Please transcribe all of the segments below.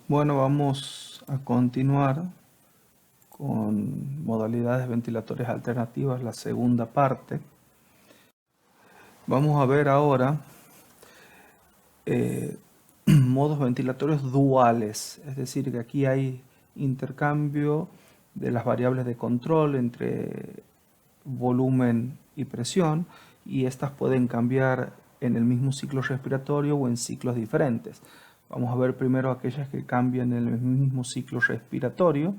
Bueno, vamos a continuar con modalidades ventilatorias alternativas, la segunda parte. Vamos a ver ahora modos ventilatorios duales, es decir, que aquí hay intercambio de las variables de control entre volumen y presión, y estas pueden cambiar en el mismo ciclo respiratorio o en ciclos diferentes. Vamos a ver primero aquellas que cambian en el mismo ciclo respiratorio.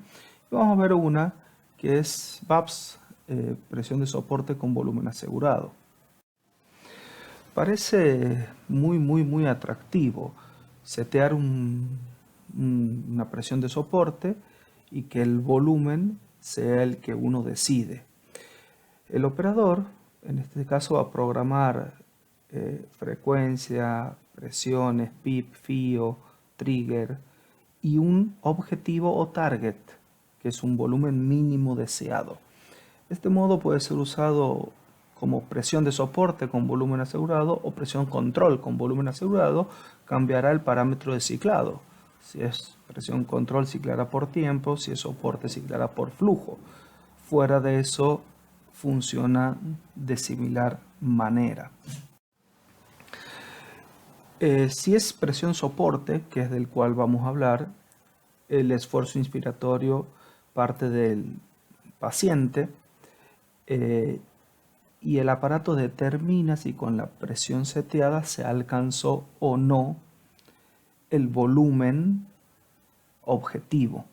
Y vamos a ver una que es VAPS, presión de soporte con volumen asegurado. Parece muy atractivo setear una presión de soporte y que el volumen sea el que uno decide. El operador, en este caso, va a programar frecuencia, presiones, PIP, FIO, trigger y un objetivo o target, que es un volumen mínimo deseado. Este modo puede ser usado como presión de soporte con volumen asegurado o presión control con volumen asegurado. Cambiará el parámetro de ciclado. Si es presión control, ciclará por tiempo; si es soporte, ciclará por flujo. Fuera de eso, funciona de similar manera. Si es presión soporte, que es del cual vamos a hablar, el esfuerzo inspiratorio parte del paciente y el aparato determina si con la presión seteada se alcanzó o no el volumen objetivo.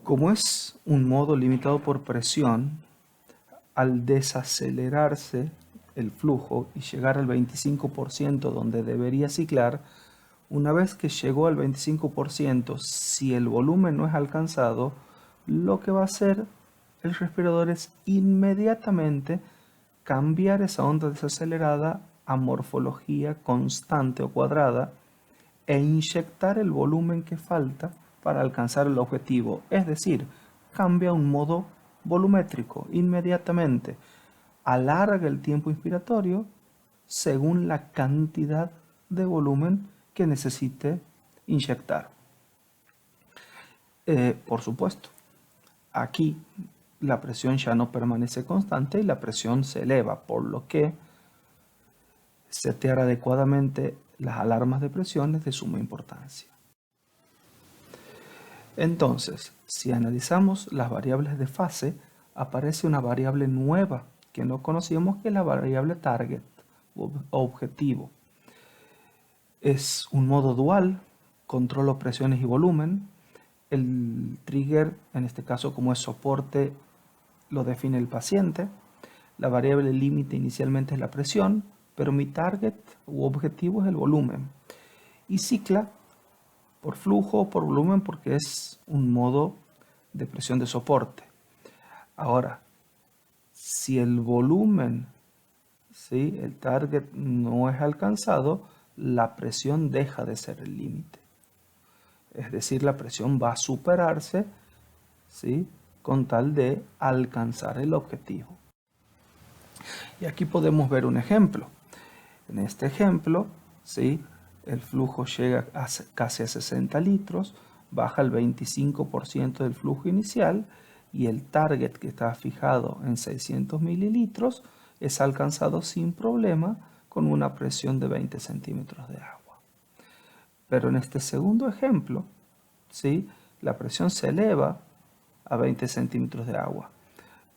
Como es un modo limitado por presión, al desacelerarse el flujo y llegar al 25% donde debería ciclar, una vez que llegó al 25%, si el volumen no es alcanzado, lo que va a hacer el respirador es inmediatamente cambiar esa onda desacelerada a morfología constante o cuadrada e inyectar el volumen que falta para alcanzar el objetivo. Es decir, cambia a un modo volumétrico inmediatamente. Alarga el tiempo inspiratorio según la cantidad de volumen que necesite inyectar. Por supuesto, aquí la presión ya no permanece constante y la presión se eleva, por lo que setear adecuadamente las alarmas de presión es de suma importancia. Entonces, si analizamos las variables de fase, aparece una variable nueva que no conocíamos, que es la variable target o objetivo. Es un modo dual, controlo presiones y volumen. El trigger, en este caso como es soporte, lo define el paciente. La variable límite inicialmente es la presión, pero mi target u objetivo es el volumen. Y cicla por flujo o por volumen porque es un modo de presión de soporte. Ahora, si el volumen, ¿sí?, el target no es alcanzado, la presión deja de ser el límite. Es decir, la presión va a superarse, ¿sí?, con tal de alcanzar el objetivo. Y aquí podemos ver un ejemplo. En este ejemplo, ¿sí?, el flujo llega casi a 60 litros, baja el 25% del flujo inicial y el target, que está fijado en 600 mililitros, es alcanzado sin problema con una presión de 20 centímetros de agua. Pero en este segundo ejemplo, ¿sí?, la presión se eleva a 20 centímetros de agua,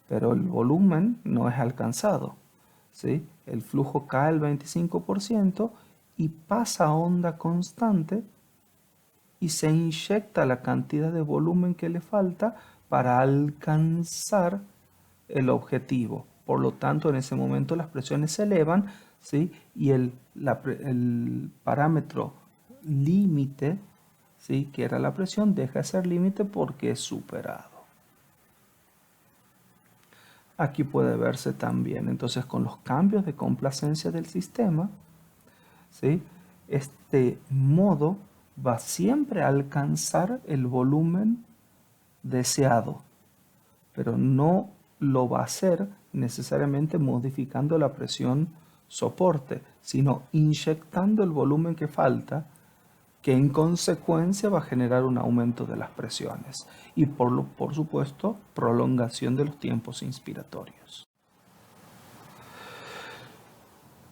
pero el volumen no es alcanzado, ¿sí? El flujo cae al 25% y pasa a onda constante y se inyecta la cantidad de volumen que le falta para alcanzar el objetivo. Por lo tanto, en ese momento las presiones se elevan, ¿sí?, y el parámetro límite, ¿sí?, que era la presión, deja de ser límite porque es superado. Aquí puede verse también, entonces, con los cambios de complacencia del sistema, ¿sí?, este modo va siempre a alcanzar el volumen deseado, pero no lo va a hacer necesariamente modificando la presión soporte, sino inyectando el volumen que falta que en consecuencia va a generar un aumento de las presiones y por supuesto prolongación de los tiempos inspiratorios.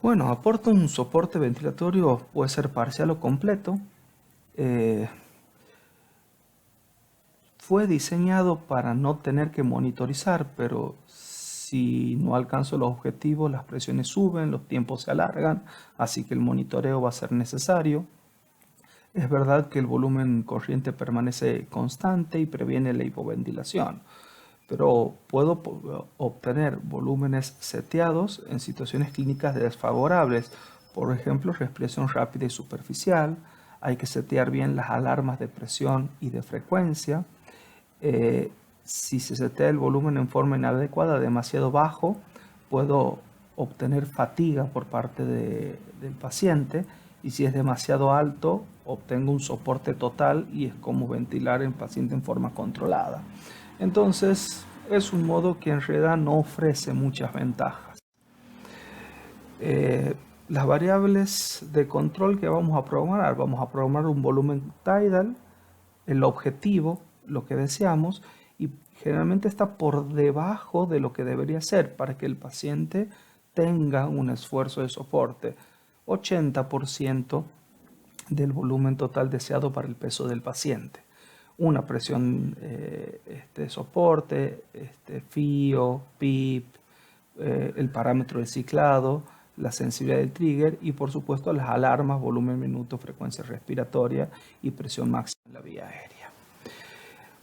Bueno, aporta un soporte ventilatorio, puede ser parcial o completo. Fue diseñado para no tener que monitorizar, pero si no alcanzo los objetivos, las presiones suben, los tiempos se alargan, así que el monitoreo va a ser necesario. Es verdad que el volumen corriente permanece constante y previene la hipoventilación, pero puedo obtener volúmenes seteados en situaciones clínicas desfavorables, por ejemplo, respiración rápida y superficial. Hay que setear bien las alarmas de presión y de frecuencia. Si se setea el volumen en forma inadecuada, demasiado bajo, puedo obtener fatiga por parte del paciente, y si es demasiado alto, obtengo un soporte total y es como ventilar el paciente en forma controlada. Entonces, es un modo que en realidad no ofrece muchas ventajas. Las variables de control que vamos a programar un volumen tidal, el objetivo, lo que deseamos, y generalmente está por debajo de lo que debería ser para que el paciente tenga un esfuerzo de soporte. 80% del volumen total deseado para el peso del paciente. Una presión soporte, FIO, PIP, el parámetro de ciclado, la sensibilidad del trigger y por supuesto las alarmas, volumen, minuto, frecuencia respiratoria y presión máxima en la vía aérea.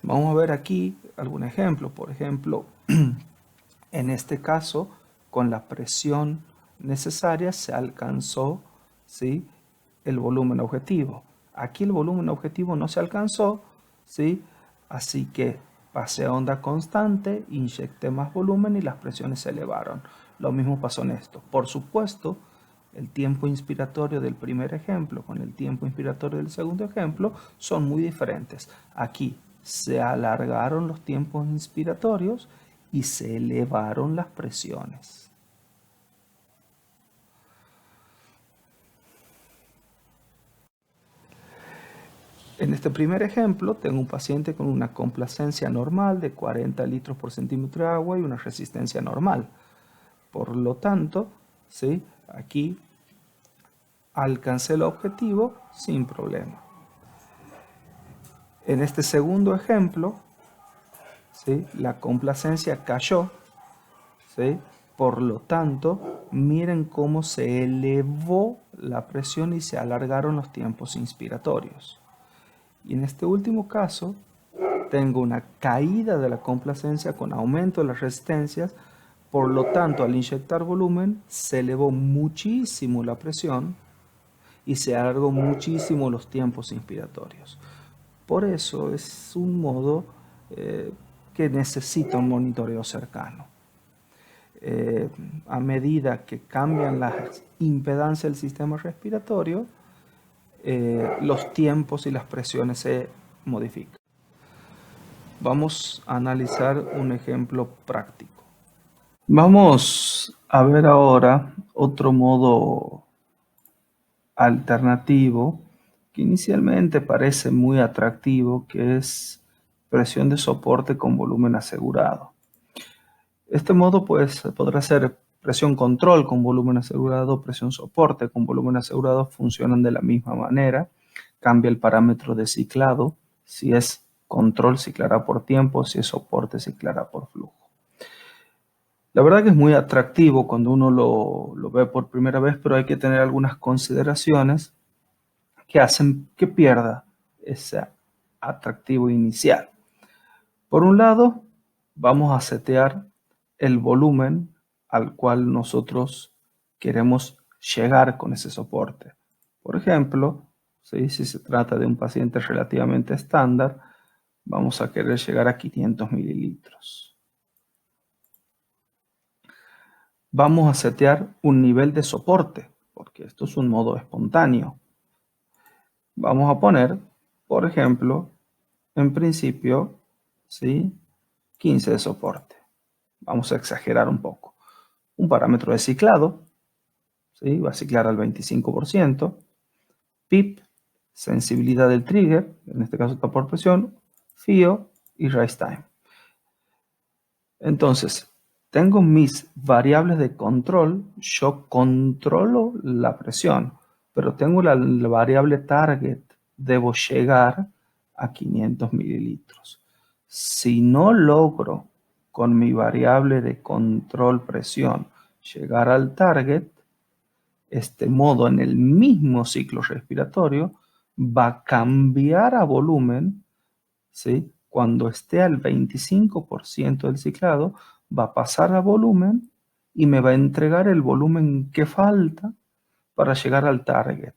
Vamos a ver aquí algún ejemplo. Por ejemplo, en este caso, con la presión necesaria se alcanzó, ¿sí?, el volumen objetivo. Aquí el volumen objetivo no se alcanzó, ¿sí?, así que pasé a onda constante, inyecté más volumen y las presiones se elevaron. Lo mismo pasó en esto. Por supuesto, el tiempo inspiratorio del primer ejemplo con el tiempo inspiratorio del segundo ejemplo son muy diferentes. Aquí se alargaron los tiempos inspiratorios y se elevaron las presiones. En este primer ejemplo tengo un paciente con una complacencia normal de 40 litros por centímetro de agua y una resistencia normal. Por lo tanto, ¿sí?, aquí alcancé el objetivo sin problema. En este segundo ejemplo, ¿sí?, la complacencia cayó, ¿sí? Por lo tanto, miren cómo se elevó la presión y se alargaron los tiempos inspiratorios. Y en este último caso, tengo una caída de la complacencia con aumento de las resistencias. Por lo tanto, al inyectar volumen, se elevó muchísimo la presión y se alargó muchísimo los tiempos inspiratorios. Por eso es un modo que necesita un monitoreo cercano. A medida que cambian las impedancias del sistema respiratorio, los tiempos y las presiones se modifican. Vamos a analizar un ejemplo práctico. Vamos a ver ahora otro modo alternativo que inicialmente parece muy atractivo, que es presión de soporte con volumen asegurado. Este modo podrá ser presión control con volumen asegurado, presión soporte con volumen asegurado, funcionan de la misma manera. Cambia el parámetro de ciclado. Si es control, ciclará por tiempo. Si es soporte, ciclará por flujo. La verdad que es muy atractivo cuando uno lo ve por primera vez, pero hay que tener algunas consideraciones que hacen que pierda ese atractivo inicial. Por un lado, vamos a setear el volumen al cual nosotros queremos llegar con ese soporte. Por ejemplo, si se trata de un paciente relativamente estándar, vamos a querer llegar a 500 mililitros. Vamos a setear un nivel de soporte, porque esto es un modo espontáneo. Vamos a poner, por ejemplo, en principio, ¿sí?, 15 de soporte. Vamos a exagerar un poco. Un parámetro de ciclado, ¿sí?, va a ciclar al 25%. PIP sensibilidad del trigger, en este caso está por presión, fío y rise time. Entonces, tengo mis variables de control, yo controlo la presión, pero tengo la variable target, debo llegar a 500 mililitros. Si no logro con mi variable de control presión llegar al target, este modo en el mismo ciclo respiratorio va a cambiar a volumen, ¿sí? Cuando esté al 25% del ciclado, va a pasar a volumen y me va a entregar el volumen que falta para llegar al target,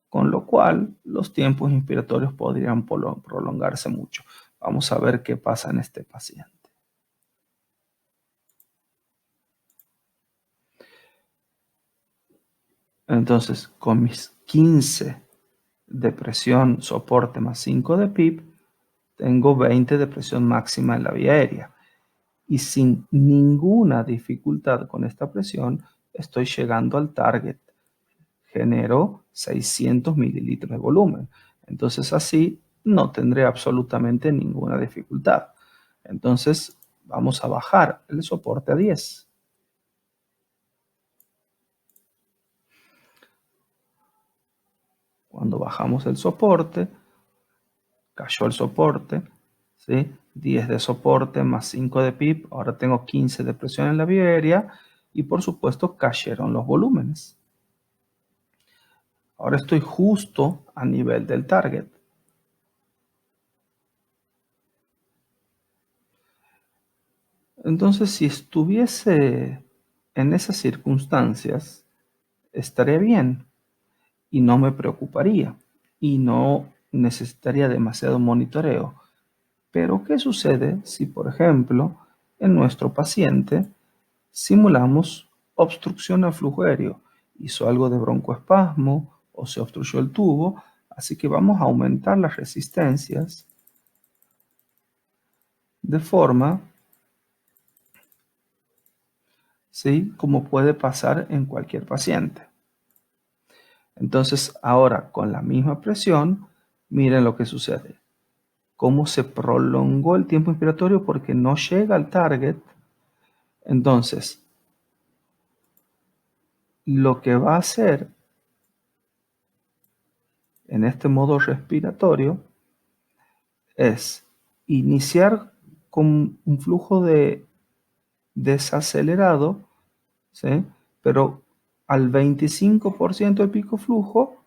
con lo cual los tiempos inspiratorios podrían prolongarse mucho. Vamos a ver qué pasa en este paciente. Entonces, con mis 15 de presión soporte más 5 de PIB, tengo 20 de presión máxima en la vía aérea. Y sin ninguna dificultad con esta presión, estoy llegando al target. Genero 600 mililitros de volumen. Entonces así no tendré absolutamente ninguna dificultad. Entonces vamos a bajar el soporte a 10. Cuando bajamos el soporte, cayó el soporte, ¿sí? 10 de soporte más 5 de PIB, ahora tengo 15 de presión en la vía aérea y por supuesto cayeron los volúmenes. Ahora estoy justo a nivel del target. Entonces, si estuviese en esas circunstancias, estaría bien y no me preocuparía y no necesitaría demasiado monitoreo. Pero, ¿qué sucede si, por ejemplo, en nuestro paciente simulamos obstrucción al flujo aéreo? Hizo algo de broncoespasmo o se obstruyó el tubo, así que vamos a aumentar las resistencias de forma, ¿sí?, como puede pasar en cualquier paciente. Entonces, ahora con la misma presión, miren lo que sucede. Cómo se prolongó el tiempo inspiratorio porque no llega al target. Entonces, lo que va a hacer en este modo respiratorio es iniciar con un flujo de desacelerado, ¿sí?, pero al 25% del pico flujo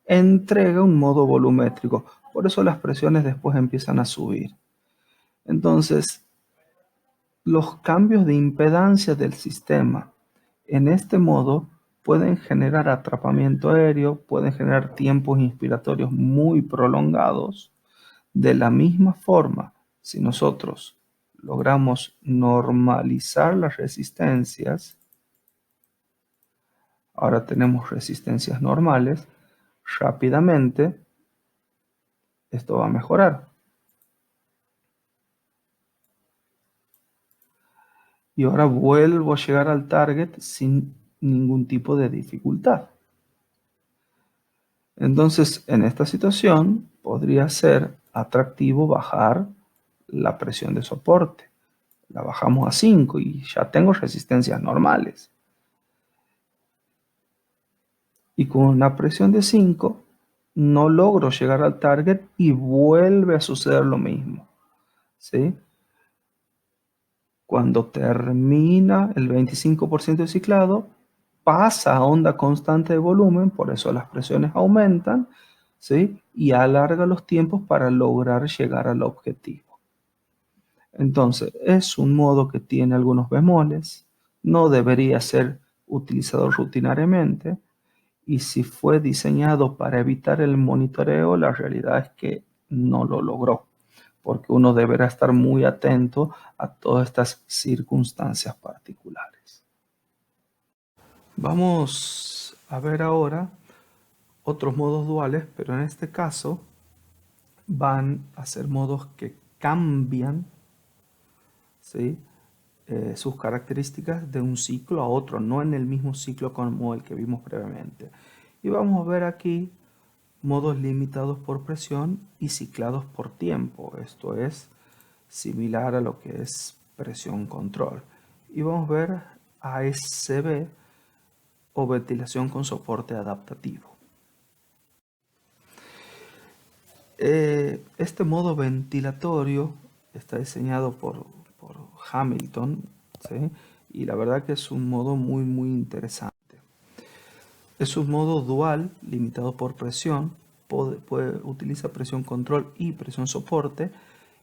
entrega un modo volumétrico. Por eso las presiones después empiezan a subir. Entonces, los cambios de impedancia del sistema en este modo pueden generar atrapamiento aéreo, pueden generar tiempos inspiratorios muy prolongados. De la misma forma, si nosotros logramos normalizar las resistencias, ahora tenemos resistencias normales, rápidamente esto va a mejorar. Y ahora vuelvo a llegar al target sin ningún tipo de dificultad. Entonces, en esta situación podría ser atractivo bajar la presión de soporte. La bajamos a 5 y ya tengo resistencias normales. Y con una presión de 5 no logro llegar al target y vuelve a suceder lo mismo, ¿sí? Cuando termina el 25% de ciclado, pasa a onda constante de volumen, por eso las presiones aumentan, ¿sí?, y alarga los tiempos para lograr llegar al objetivo. Entonces, es un modo que tiene algunos bemoles, no debería ser utilizado rutinariamente, y si fue diseñado para evitar el monitoreo, la realidad es que no lo logró, porque uno deberá estar muy atento a todas estas circunstancias particulares. Vamos a ver ahora otros modos duales, pero en este caso van a ser modos que cambian, ¿sí?, sus características de un ciclo a otro, no en el mismo ciclo como el que vimos previamente. Y vamos a ver aquí modos limitados por presión y ciclados por tiempo. Esto es similar a lo que es presión control. Y vamos a ver ASB o ventilación con soporte adaptativo. Este modo ventilatorio está diseñado por Hamilton, ¿sí? Y la verdad que es un modo muy interesante. Es un modo dual limitado por presión, utiliza presión control y presión soporte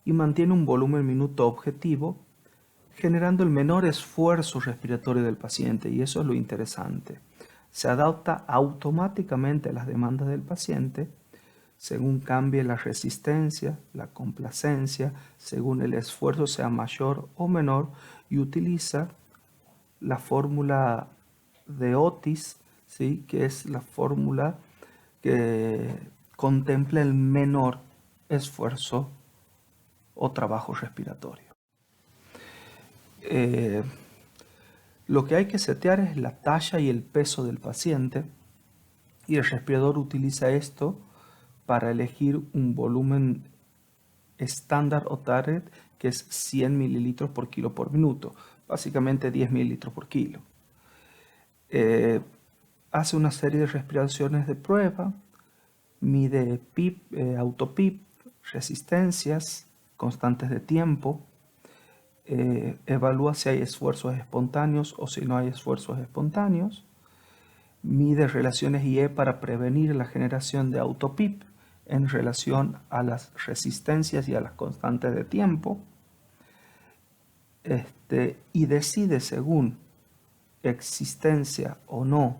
y mantiene un volumen minuto objetivo, generando el menor esfuerzo respiratorio del paciente, y eso es lo interesante. Se adapta automáticamente a las demandas del paciente según cambie la resistencia, la complacencia, según el esfuerzo sea mayor o menor, y utiliza la fórmula de Otis, ¿sí? Que es la fórmula que contempla el menor esfuerzo o trabajo respiratorio. Lo que hay que setear es la talla y el peso del paciente, y el respirador utiliza esto para elegir un volumen estándar o target, que es 100 mililitros por kilo por minuto, básicamente 10 mililitros por kilo. Hace una serie de respiraciones de prueba, mide PIP, autopip, resistencias, constantes de tiempo, evalúa si hay esfuerzos espontáneos o si no hay esfuerzos espontáneos, mide relaciones IE para prevenir la generación de autopip en relación a las resistencias y a las constantes de tiempo, y decide según existencia o no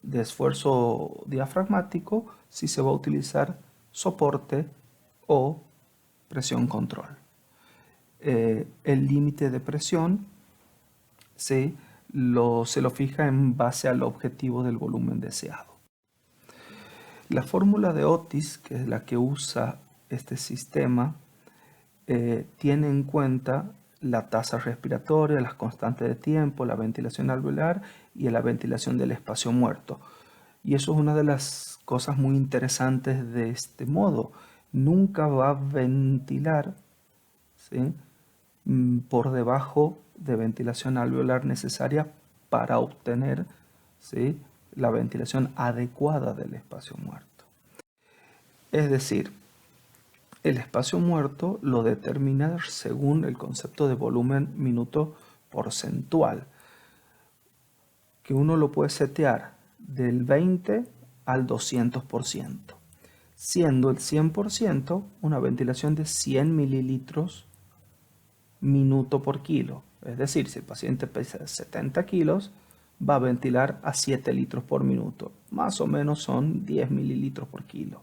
de esfuerzo diafragmático si se va a utilizar soporte o presión control. El límite de presión se lo fija en base al objetivo del volumen deseado. La fórmula de Otis, que es la que usa este sistema, tiene en cuenta la tasa respiratoria, las constantes de tiempo, la ventilación alveolar y la ventilación del espacio muerto. Y eso es una de las cosas muy interesantes de este modo. Nunca va a ventilar, ¿sí?, por debajo de ventilación alveolar necesaria para obtener, ¿sí?, la ventilación adecuada del espacio muerto. Es decir, el espacio muerto lo determina según el concepto de volumen minuto porcentual, que uno lo puede setear del 20 al 200%, siendo el 100% una ventilación de 100 mililitros minuto por kilo. Es decir, si el paciente pesa 70 kilos, va a ventilar a 7 litros por minuto. Más o menos son 10 mililitros por kilo.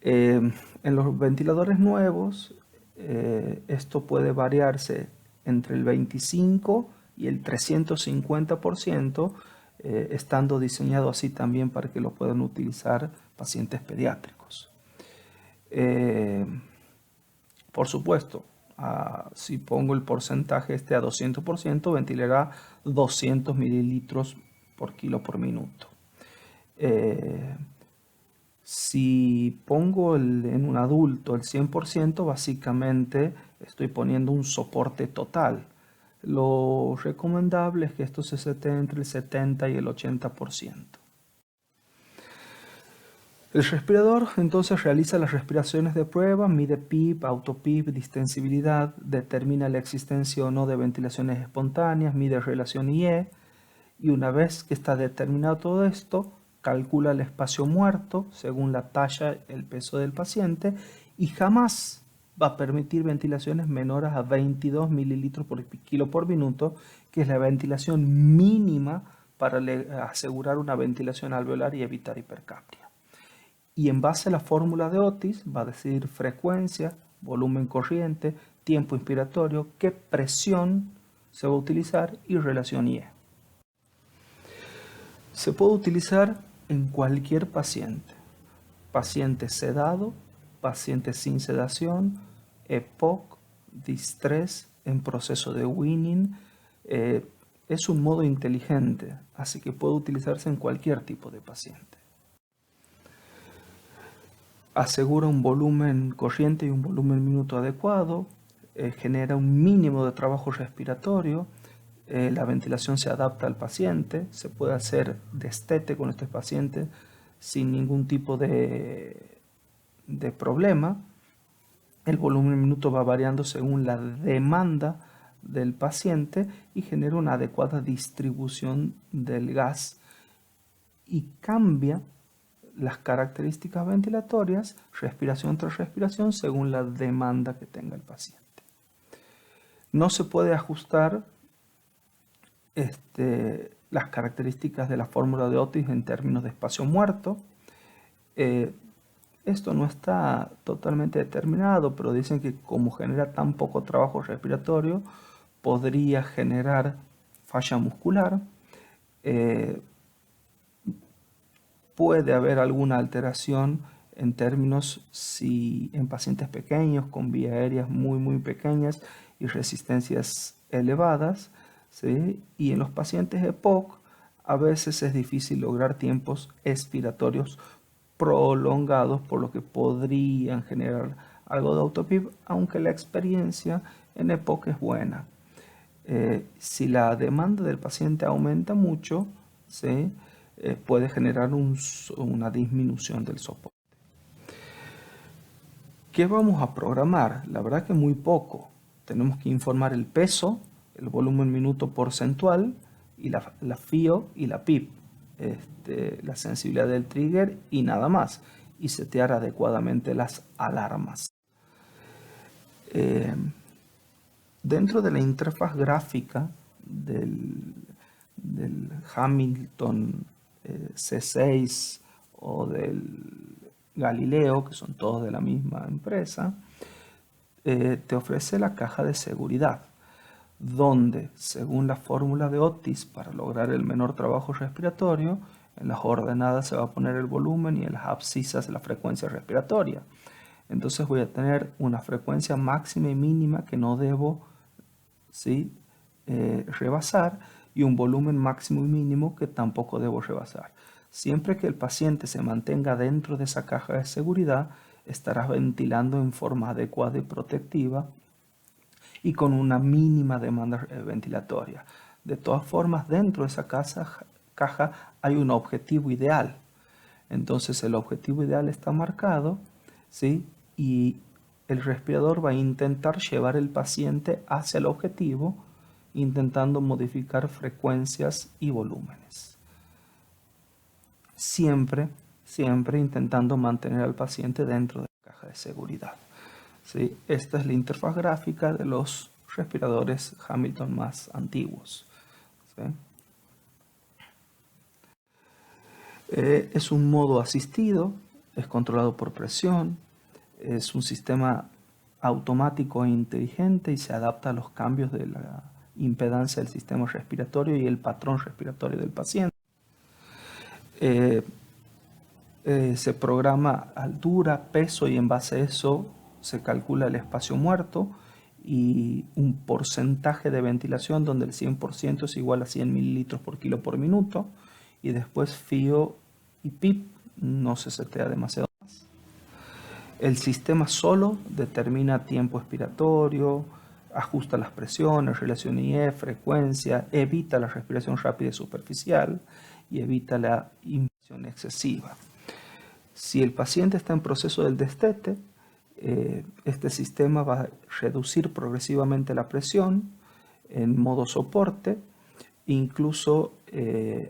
En los ventiladores nuevos, esto puede variarse entre el 25 y el 350%, estando diseñado así también para que lo puedan utilizar pacientes pediátricos. Por supuesto, si pongo el porcentaje a 200%, ventilará 200 mililitros por kilo por minuto. Si pongo en un adulto el 100%, básicamente estoy poniendo un soporte total. Lo recomendable es que esto se setee entre el 70 y el 80%. El respirador entonces realiza las respiraciones de prueba, mide PIP, autopip, distensibilidad, determina la existencia o no de ventilaciones espontáneas, mide relación IE, y una vez que está determinado todo esto, calcula el espacio muerto según la talla, el peso del paciente, y jamás va a permitir ventilaciones menores a 22 mililitros por kilo por minuto, que es la ventilación mínima para asegurar una ventilación alveolar y evitar hipercapnia. Y en base a la fórmula de Otis va a decidir frecuencia, volumen corriente, tiempo inspiratorio, qué presión se va a utilizar y relación IE. Se puede utilizar en cualquier paciente: paciente sedado, paciente sin sedación, EPOC, distrés, en proceso de weaning. Es un modo inteligente, así que puede utilizarse en cualquier tipo de paciente. asegura un volumen corriente y un volumen minuto adecuado, genera un mínimo de trabajo respiratorio, la ventilación se adapta al paciente, se puede hacer destete con este paciente sin ningún tipo de problema. El volumen minuto va variando según la demanda del paciente y genera una adecuada distribución del gas y cambia las características ventilatorias, respiración tras respiración, según la demanda que tenga el paciente. No se puede ajustar las características de la fórmula de Otis en términos de espacio muerto. Esto no está totalmente determinado, pero dicen que como genera tan poco trabajo respiratorio, podría generar falla muscular. Puede haber alguna alteración en términos si en pacientes pequeños con vías aéreas muy pequeñas y resistencias elevadas, ¿sí? Y en los pacientes EPOC a veces es difícil lograr tiempos expiratorios prolongados, por lo que podrían generar algo de autopip, aunque la experiencia en EPOC es buena. Si la demanda del paciente aumenta mucho, ¿sí? Puede generar una disminución del soporte. ¿Qué vamos a programar? La verdad que muy poco. Tenemos que informar el peso, el volumen minuto porcentual, y la FIO y la PIP, la sensibilidad del trigger y nada más. Y setear adecuadamente las alarmas. Dentro de la interfaz gráfica del Hamilton C6 o del Galileo, que son todos de la misma empresa, te ofrece la caja de seguridad, donde, según la fórmula de Otis, para lograr el menor trabajo respiratorio, en las ordenadas se va a poner el volumen y en las abscisas la frecuencia respiratoria. Entonces voy a tener una frecuencia máxima y mínima que no debo, ¿sí? Rebasar, y un volumen máximo y mínimo que tampoco debo rebasar. Siempre que el paciente se mantenga dentro de esa caja de seguridad, estarás ventilando en forma adecuada y protectiva y con una mínima demanda ventilatoria. De todas formas, dentro de esa caja hay un objetivo ideal. Entonces el objetivo ideal está marcado, ¿sí? Y el respirador va a intentar llevar el paciente hacia el objetivo, intentando modificar frecuencias y volúmenes. Siempre intentando mantener al paciente dentro de la caja de seguridad. ¿Sí? Esta es la interfaz gráfica de los respiradores Hamilton más antiguos. ¿Sí? Es un modo asistido, es controlado por presión, es un sistema automático e inteligente y se adapta a los cambios de la impedancia del sistema respiratorio y el patrón respiratorio del paciente. Se programa altura, peso y en base a eso se calcula el espacio muerto y un porcentaje de ventilación donde el 100% es igual a 100 mililitros por kilo por minuto, y después FIO y PIP no se setea demasiado más. El sistema solo determina tiempo expiratorio, ajusta las presiones, relación IE, frecuencia, evita la respiración rápida y superficial y evita la inversión excesiva. Si el paciente está en proceso del destete, este sistema va a reducir progresivamente la presión en modo soporte, incluso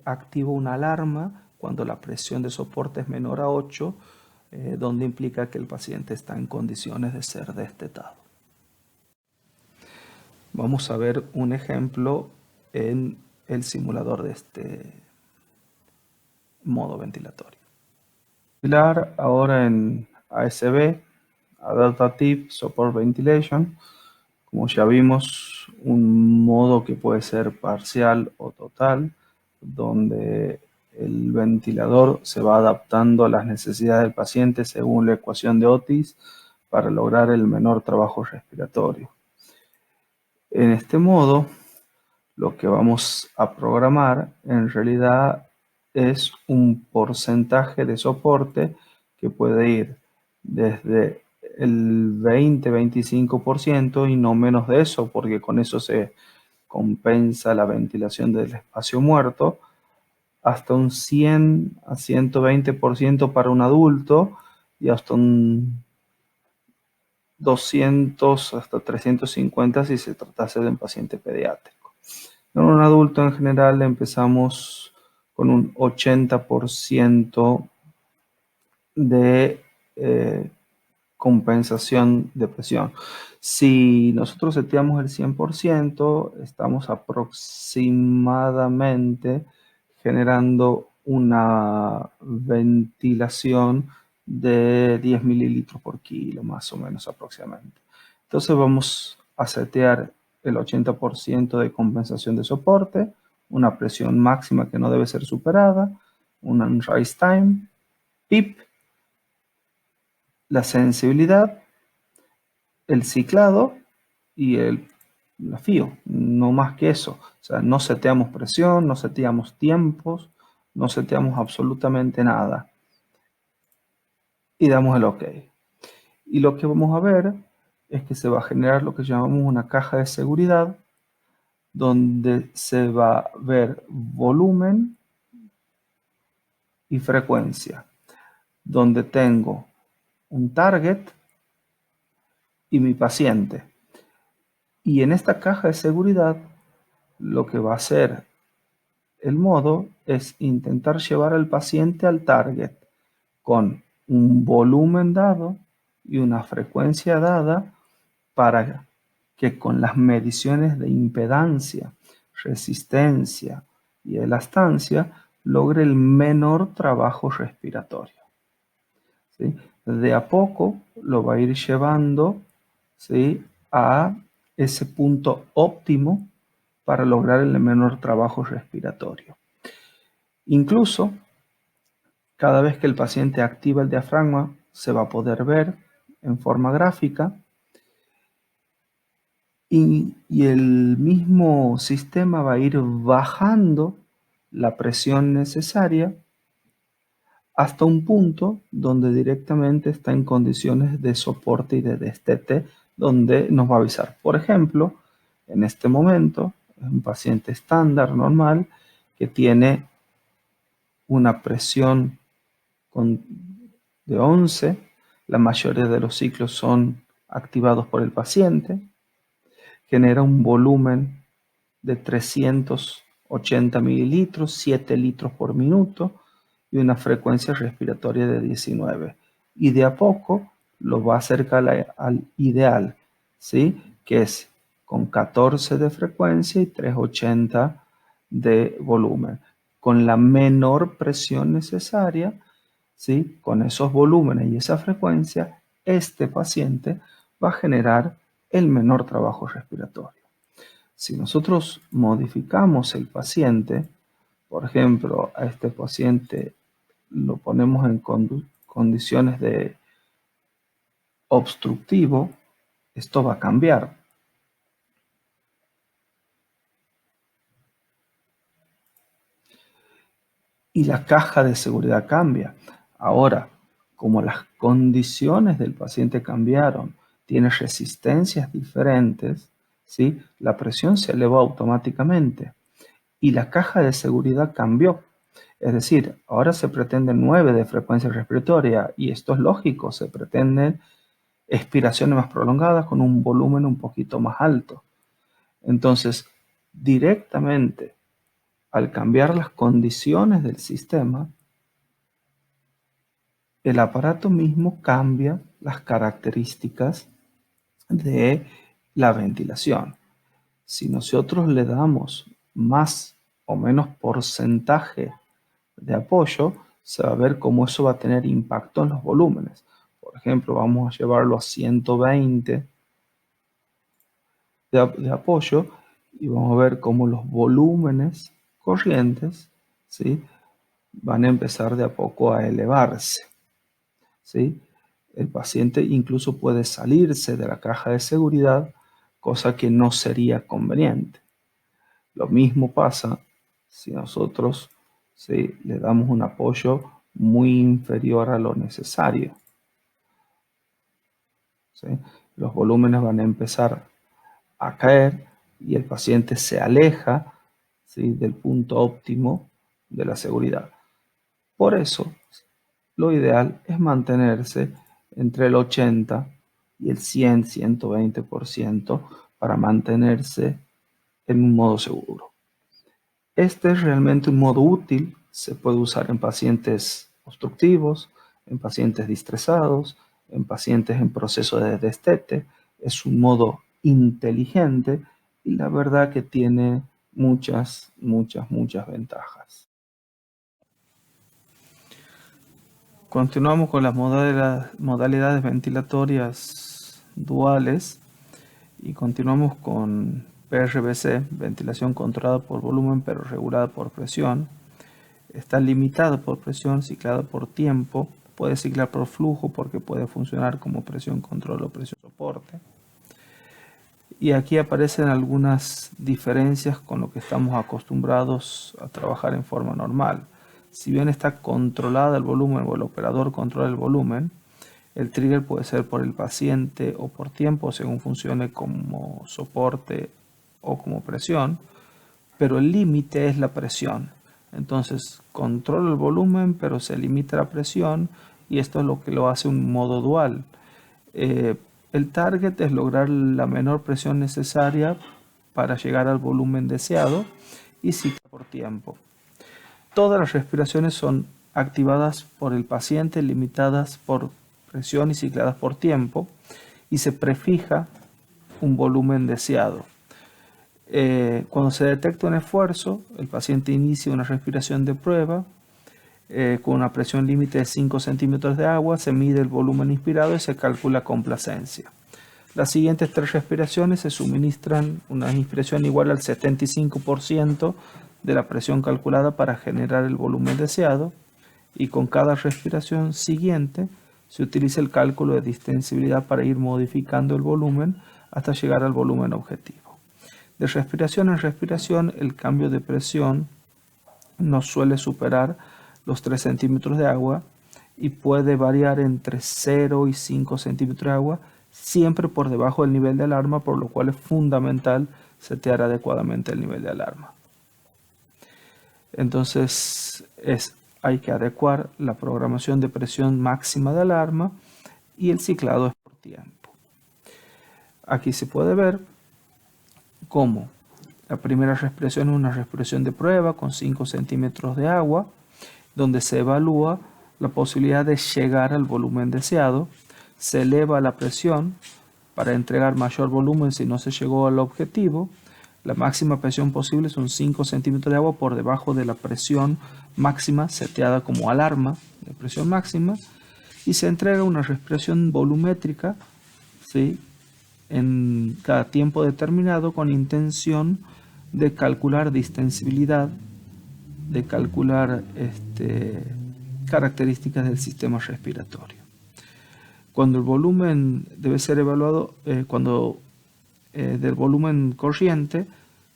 activa una alarma cuando la presión de soporte es menor a 8, donde implica que el paciente está en condiciones de ser destetado. Vamos a ver un ejemplo en el simulador de este modo ventilatorio. Ahora en ASV, Adaptive Support Ventilation, como ya vimos, un modo que puede ser parcial o total, donde el ventilador se va adaptando a las necesidades del paciente según la ecuación de Otis para lograr el menor trabajo respiratorio. En este modo, lo que vamos a programar en realidad es un porcentaje de soporte que puede ir desde el 20-25% y no menos de eso, porque con eso se compensa la ventilación del espacio muerto, hasta un 100 a 120% para un adulto y hasta un 200 hasta 350 si se tratase de un paciente pediátrico. En un adulto en general empezamos con un 80% de compensación de presión. Si nosotros seteamos el 100%, estamos aproximadamente generando una ventilación de 10 mililitros por kilo, más o menos aproximadamente. Entonces vamos a setear el 80% de compensación de soporte, una presión máxima que no debe ser superada, un rise time, PIP, la sensibilidad, el ciclado y el FIO, no más que eso. O sea, no seteamos presión, no seteamos tiempos, no seteamos absolutamente nada. Y damos el OK. Y lo que vamos a ver es que se va a generar lo que llamamos una caja de seguridad, donde se va a ver volumen y frecuencia, donde tengo un target y mi paciente. Y en esta caja de seguridad, lo que va a hacer el modo es intentar llevar al paciente al target con un volumen dado y una frecuencia dada para que con las mediciones de impedancia, resistencia y elastancia logre el menor trabajo respiratorio. ¿Sí? De a poco lo va a ir llevando, ¿sí?, a ese punto óptimo para lograr el menor trabajo respiratorio. Incluso, cada vez que el paciente activa el diafragma, se va a poder ver en forma gráfica y el mismo sistema va a ir bajando la presión necesaria hasta un punto donde directamente está en condiciones de soporte y de destete, donde nos va a avisar. Por ejemplo, en este momento, es un paciente estándar, normal, que tiene una presión de 11, la mayoría de los ciclos son activados por el paciente, genera un volumen de 380 mililitros, 7 litros por minuto y una frecuencia respiratoria de 19. Y de a poco lo va a acercar al ideal, ¿sí?, que es con 14 de frecuencia y 380 de volumen, con la menor presión necesaria. ¿Sí? Con esos volúmenes y esa frecuencia, este paciente va a generar el menor trabajo respiratorio. Si nosotros modificamos el paciente, por ejemplo, a este paciente lo ponemos en condiciones de obstructivo, esto va a cambiar. Y la caja de seguridad cambia. Ahora, como las condiciones del paciente cambiaron, tiene resistencias diferentes, ¿sí?, la presión se elevó automáticamente y la caja de seguridad cambió. Es decir, ahora se pretende 9 de frecuencia respiratoria y esto es lógico, se pretenden expiraciones más prolongadas con un volumen un poquito más alto. Entonces, directamente al cambiar las condiciones del sistema, el aparato mismo cambia las características de la ventilación. Si nosotros le damos más o menos porcentaje de apoyo, se va a ver cómo eso va a tener impacto en los volúmenes. Por ejemplo, vamos a llevarlo a 120 de apoyo y vamos a ver cómo los volúmenes corrientes, ¿sí?, van a empezar de a poco a elevarse. ¿Sí? El paciente incluso puede salirse de la caja de seguridad, cosa que no sería conveniente. Lo mismo pasa si nosotros, ¿sí?, le damos un apoyo muy inferior a lo necesario. ¿sí? Los volúmenes van a empezar a caer y el paciente se aleja, ¿sí?, del punto óptimo de la seguridad. Por eso, lo ideal es mantenerse entre el 80 y el 100-120% para mantenerse en un modo seguro. Este es realmente un modo útil, se puede usar en pacientes obstructivos, en pacientes distresados, en pacientes en proceso de destete. Es un modo inteligente y la verdad que tiene muchas ventajas. Continuamos con las modalidades ventilatorias duales y continuamos con PRVC, ventilación controlada por volumen pero regulada por presión. Está limitada por presión, ciclada por tiempo, puede ciclar por flujo porque puede funcionar como presión control o presión soporte. Y aquí aparecen algunas diferencias con lo que estamos acostumbrados a trabajar en forma normal. Si bien está controlada el volumen o el operador controla el volumen, el trigger puede ser por el paciente o por tiempo, según funcione como soporte o como presión, pero el límite es la presión. Entonces controla el volumen, pero se limita la presión y esto es lo que lo hace un modo dual. El target es lograr la menor presión necesaria para llegar al volumen deseado y cicla por tiempo. Todas las respiraciones son activadas por el paciente, limitadas por presión y cicladas por tiempo, y se prefija un volumen deseado. Cuando se detecta un esfuerzo, el paciente inicia una respiración de prueba con una presión límite de 5 centímetros de agua, se mide el volumen inspirado y se calcula complacencia. Las siguientes 3 respiraciones se suministran una inspiración igual al 75% de la presión calculada para generar el volumen deseado, y con cada respiración siguiente se utiliza el cálculo de distensibilidad para ir modificando el volumen hasta llegar al volumen objetivo. De respiración en respiración, el cambio de presión no suele superar los 3 centímetros de agua y puede variar entre 0 y 5 centímetros de agua, siempre por debajo del nivel de alarma, por lo cual es fundamental setear adecuadamente el nivel de alarma. Entonces hay que adecuar la programación de presión máxima de alarma y el ciclado es por tiempo. Aquí se puede ver cómo la primera respiración es una respiración de prueba con 5 centímetros de agua, donde se evalúa la posibilidad de llegar al volumen deseado, se eleva la presión para entregar mayor volumen si no se llegó al objetivo. La máxima presión posible son 5 centímetros de agua por debajo de la presión máxima seteada como alarma de presión máxima, y se entrega una respiración volumétrica, ¿sí?, en cada tiempo determinado con intención de calcular distensibilidad, de calcular características del sistema respiratorio. Cuando el volumen debe ser evaluado, del volumen corriente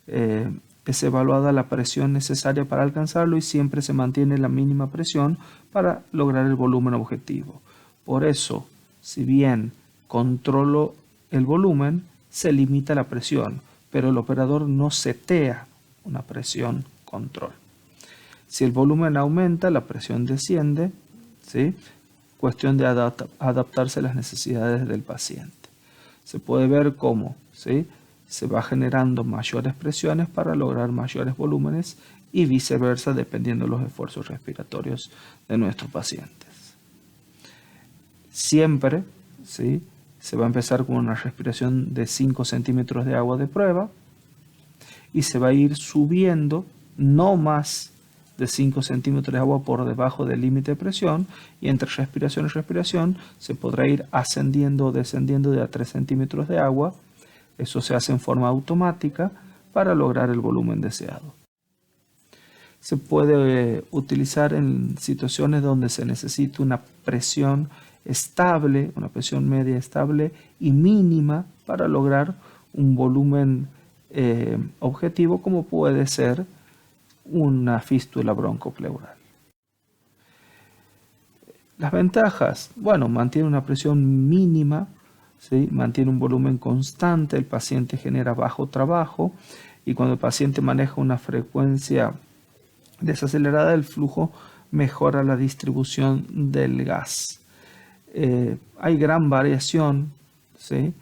es evaluada la presión necesaria para alcanzarlo y siempre se mantiene la mínima presión para lograr el volumen objetivo. Por eso, si bien controlo el volumen, se limita la presión, pero el operador no setea una presión control. Si el volumen aumenta, la presión desciende, ¿sí? Cuestión de adaptarse a las necesidades del paciente. Se puede ver cómo, ¿sí?, se va generando mayores presiones para lograr mayores volúmenes y viceversa dependiendo de los esfuerzos respiratorios de nuestros pacientes. Siempre, ¿sí?, se va a empezar con una respiración de 5 centímetros de agua de prueba y se va a ir subiendo no más de 5 centímetros de agua por debajo del límite de presión, y entre respiración y respiración se podrá ir ascendiendo o descendiendo de a 3 centímetros de agua. Eso se hace en forma automática para lograr el volumen deseado. Se puede utilizar en situaciones donde se necesita una presión estable, una presión media estable y mínima para lograr un volumen objetivo, como puede ser una fístula broncopleural. Las ventajas, bueno, mantiene una presión mínima ¿sí? Mantiene un volumen constante, el paciente genera bajo trabajo y cuando el paciente maneja una frecuencia desacelerada del flujo, mejora la distribución del gas. Hay gran variación, ¿sí?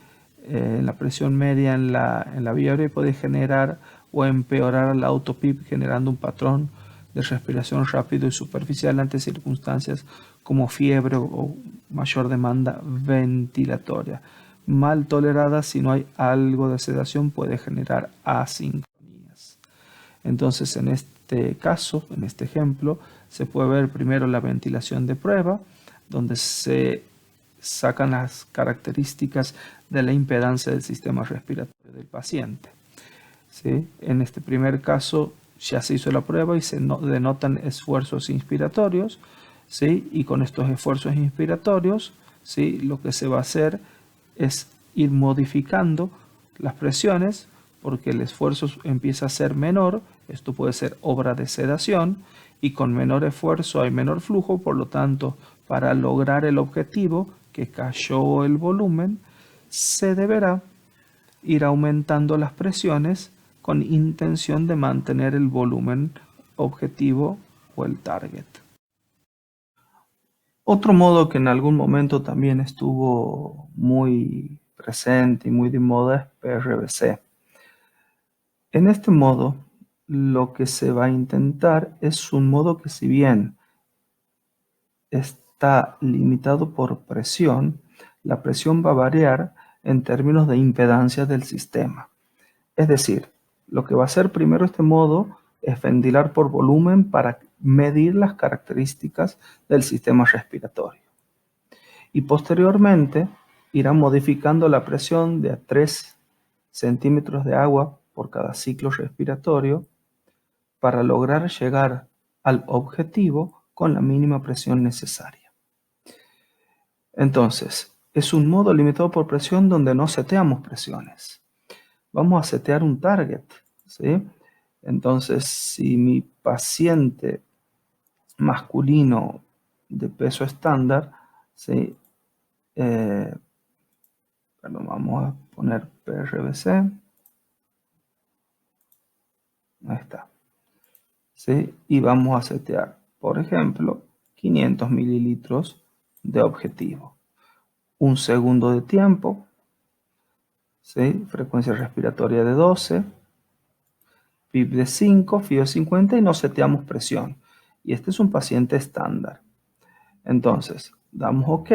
La presión media en la vía aérea puede generar o empeorar la autopip generando un patrón de respiración rápido y superficial ante circunstancias como fiebre o mayor demanda ventilatoria. Mal tolerada, si no hay algo de sedación, puede generar asincronías. Entonces, en este caso, en este ejemplo, se puede ver primero la ventilación de prueba, donde se sacan las características de la impedancia del sistema respiratorio del paciente. ¿Sí? En este primer caso ya se hizo la prueba y se denotan esfuerzos inspiratorios, ¿sí? Y con estos esfuerzos inspiratorios, ¿sí? Lo que se va a hacer es ir modificando las presiones porque el esfuerzo empieza a ser menor. Esto puede ser obra de sedación y con menor esfuerzo hay menor flujo, por lo tanto, para lograr el objetivo, que cayó el volumen, se deberá ir aumentando las presiones con intención de mantener el volumen objetivo o el target. Otro modo que en algún momento también estuvo muy presente y muy de moda es PRBC. En este modo, lo que se va a intentar es un modo que, si bien está limitado por presión, la presión va a variar en términos de impedancia del sistema. Es decir, lo que va a hacer primero este modo es ventilar por volumen para medir las características del sistema respiratorio. Y posteriormente irá modificando la presión de a 3 centímetros de agua por cada ciclo respiratorio para lograr llegar al objetivo con la mínima presión necesaria. Entonces, es un modo limitado por presión donde no seteamos presiones. Vamos a setear un target, ¿sí? Entonces, si mi paciente masculino de peso estándar, ¿sí? Vamos a poner PRBC. Ahí está. ¿Sí? Y vamos a setear, por ejemplo, 500 mililitros de objetivo. Un segundo de tiempo, ¿sí? Frecuencia respiratoria de 12, PIB de 5, FIO de 50 y no seteamos presión. Y este es un paciente estándar. Entonces, damos OK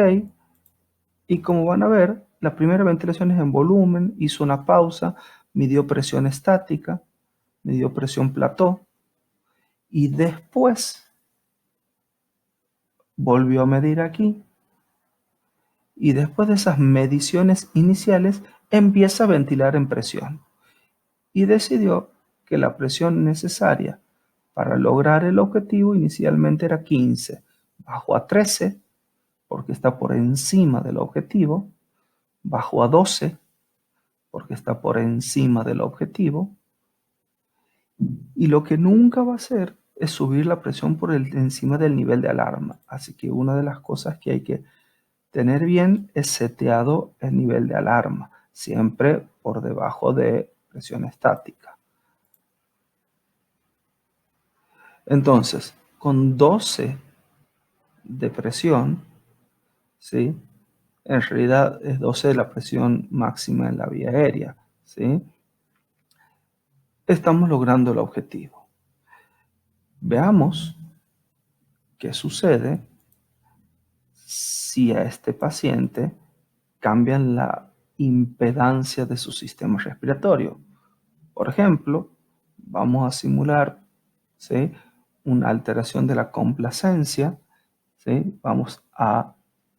y como van a ver, la primera ventilación es en volumen, hizo una pausa, midió presión estática, midió presión plató y después volvió a medir aquí y después de esas mediciones iniciales empieza a ventilar en presión y decidió que la presión necesaria para lograr el objetivo inicialmente era 15, bajó a 13 porque está por encima del objetivo, bajó a 12 porque está por encima del objetivo y lo que nunca va a hacer es subir la presión por encima del nivel de alarma. Así que una de las cosas que hay que tener bien es seteado el nivel de alarma, siempre por debajo de presión estática. Entonces, con 12 de presión, ¿sí? En realidad es 12 de la presión máxima en la vía aérea, ¿sí? Estamos logrando el objetivo. Veamos qué sucede si a este paciente cambian la impedancia de su sistema respiratorio. Por ejemplo, vamos a simular, ¿sí? Una alteración de la complacencia, ¿sí? Vamos a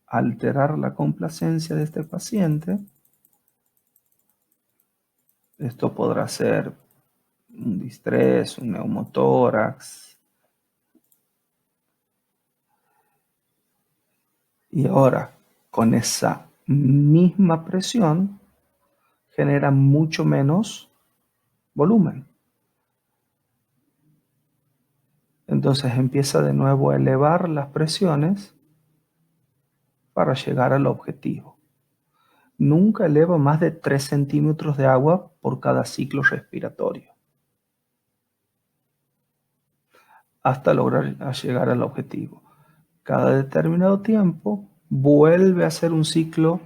alterar la complacencia de este paciente. Esto podrá ser un distrés, un neumotórax. Y ahora, con esa misma presión, genera mucho menos volumen. Entonces empieza de nuevo a elevar las presiones para llegar al objetivo. nunca eleva más de 3 centímetros de agua por cada ciclo respiratorio, hasta lograr llegar al objetivo. Cada determinado tiempo vuelve a hacer un ciclo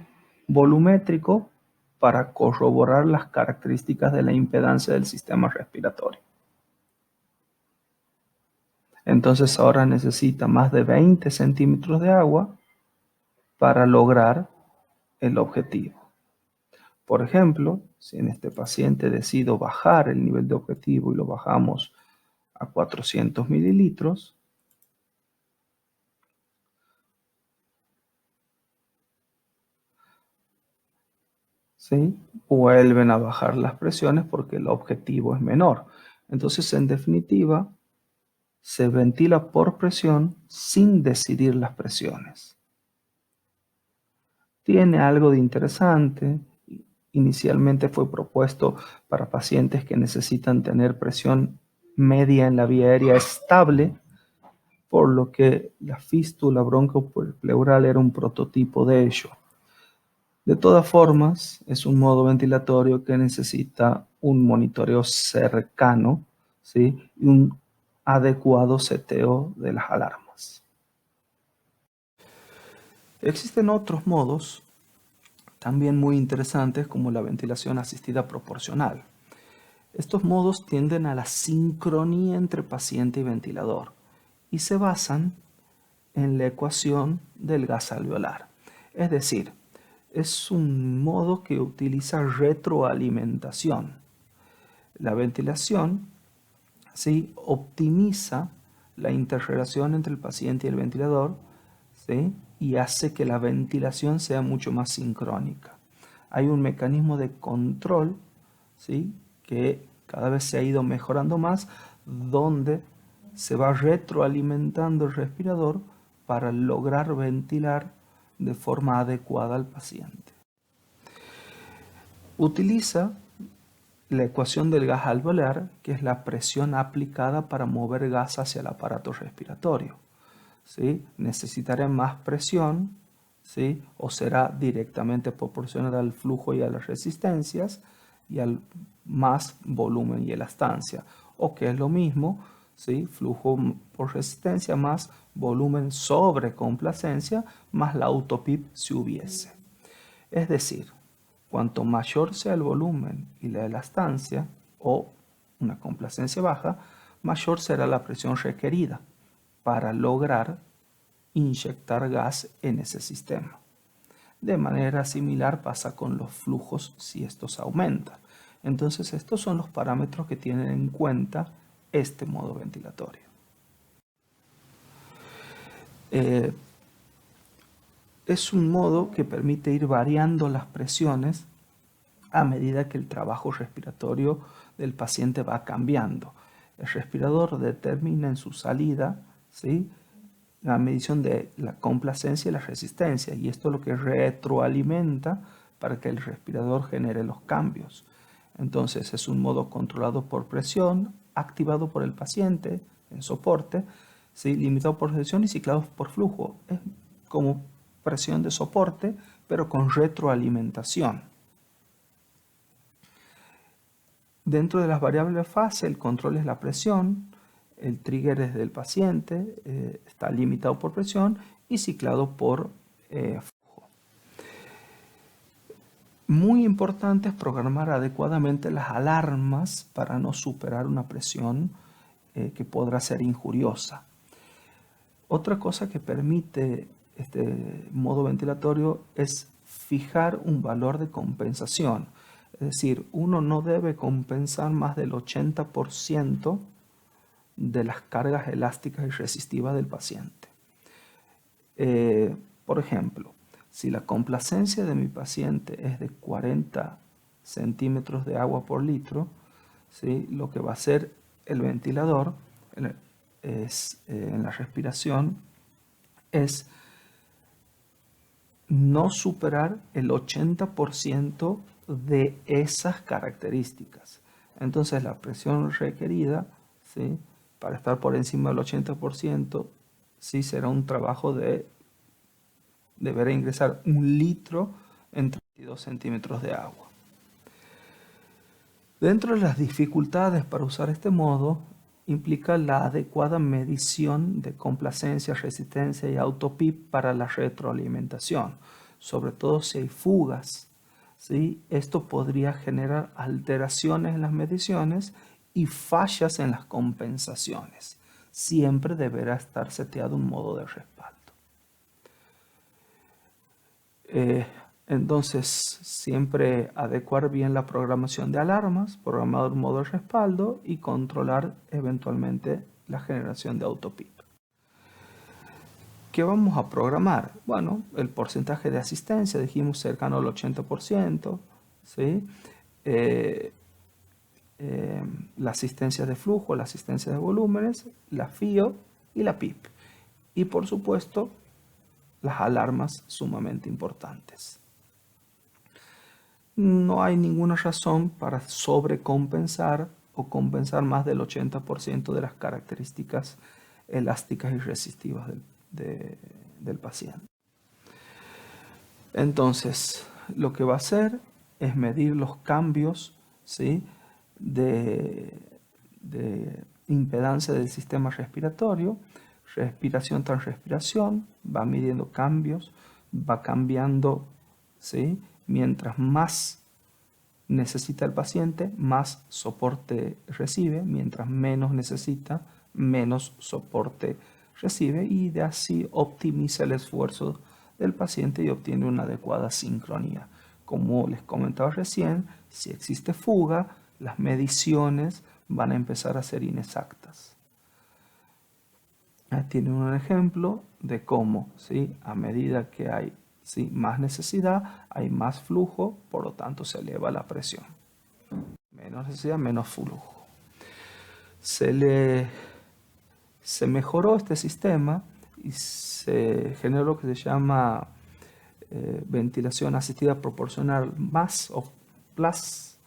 volumétrico para corroborar las características de la impedancia del sistema respiratorio. Entonces ahora necesita más de 20 centímetros de agua para lograr el objetivo. Por ejemplo, si en este paciente decido bajar el nivel de objetivo y lo bajamos a 400 mililitros, ¿sí? Vuelven a bajar las presiones porque el objetivo es menor. Entonces, en definitiva, se ventila por presión sin decidir las presiones. Tiene algo de interesante. Inicialmente fue propuesto para pacientes que necesitan tener presión media en la vía aérea estable, por lo que la fístula broncopleural era un prototipo de ello. De todas formas, es un modo ventilatorio que necesita un monitoreo cercano, ¿sí? Y un adecuado seteo de las alarmas. Existen otros modos también muy interesantes como la ventilación asistida proporcional. Estos modos tienden a la sincronía entre paciente y ventilador y se basan en la ecuación del gas alveolar. Es decir, es un modo que utiliza retroalimentación. La ventilación, ¿sí?, optimiza la interrelación entre el paciente y el ventilador, ¿sí?, y hace que la ventilación sea mucho más sincrónica. Hay un mecanismo de control, ¿sí?, que cada vez se ha ido mejorando más, donde se va retroalimentando el respirador para lograr ventilar de forma adecuada al paciente. Utiliza la ecuación del gas alveolar, que es la presión aplicada para mover gas hacia el aparato respiratorio. ¿Sí? Necesitará más presión, ¿sí?, o será directamente proporcional al flujo y a las resistencias y al más volumen y elastancia, o que es lo mismo, ¿sí?, flujo por resistencia más volumen sobre complacencia más la autopip si hubiese. Es decir, cuanto mayor sea el volumen y la elastancia o una complacencia baja, mayor será la presión requerida para lograr inyectar gas en ese sistema. De manera similar pasa con los flujos si estos aumentan. Entonces estos son los parámetros que tienen en cuenta este modo ventilatorio. Es un modo que permite ir variando las presiones a medida que el trabajo respiratorio del paciente va cambiando. El respirador determina en su salida, ¿sí?, la medición de la complacencia y la resistencia, y esto es lo que retroalimenta para que el respirador genere los cambios. Entonces es un modo controlado por presión, activado por el paciente en soporte, ¿sí?, limitado por presión y ciclado por flujo. Es como presión de soporte, pero con retroalimentación. Dentro de las variables de fase, el control es la presión, el trigger es del paciente, está limitado por presión y ciclado por flujo. Muy importante es programar adecuadamente las alarmas para no superar una presión que podrá ser injuriosa. Otra cosa que permite este modo ventilatorio es fijar un valor de compensación. Es decir, uno no debe compensar más del 80% de las cargas elásticas y resistivas del paciente. Por ejemplo, si la complacencia de mi paciente es de 40 centímetros de agua por litro, ¿sí?, lo que va a hacer el ventilador en la respiración es no superar el 80% de esas características. Entonces la presión requerida, ¿sí?, para estar por encima del 80%, sí será un trabajo de deber ingresar 1 litro entre 22 centímetros de agua. Dentro de las dificultades para usar este modo, implica la adecuada medición de complacencia, resistencia y autopip para la retroalimentación, sobre todo si hay fugas, ¿sí? Esto podría generar alteraciones en las mediciones y fallas en las compensaciones. Siempre deberá estar seteado un modo de respaldo. Entonces, siempre adecuar bien la programación de alarmas, programar un modo de respaldo y controlar eventualmente la generación de autopip. ¿Qué vamos a programar? Bueno, el porcentaje de asistencia, dijimos cercano al 80%, ¿sí? La asistencia de flujo, la asistencia de volúmenes, la FIO y la PIP. Y por supuesto, las alarmas sumamente importantes. No hay ninguna razón para sobrecompensar o compensar más del 80% de las características elásticas y resistivas del paciente. Entonces, lo que va a hacer es medir los cambios, ¿sí?, de impedancia del sistema respiratorio, respiración tras respiración, va midiendo cambios, va cambiando, ¿sí?, mientras más necesita el paciente, más soporte recibe, mientras menos necesita, menos soporte recibe, y de así optimiza el esfuerzo del paciente y obtiene una adecuada sincronía. Como les comentaba recién, si existe fuga, las mediciones van a empezar a ser inexactas. Tienen un ejemplo de cómo, ¿sí?, a medida que hay, ¿sí?, más necesidad, hay más flujo, por lo tanto se eleva la presión. Menos necesidad, menos flujo. Se mejoró este sistema y se generó lo que se llama ventilación asistida proporcional más o plus,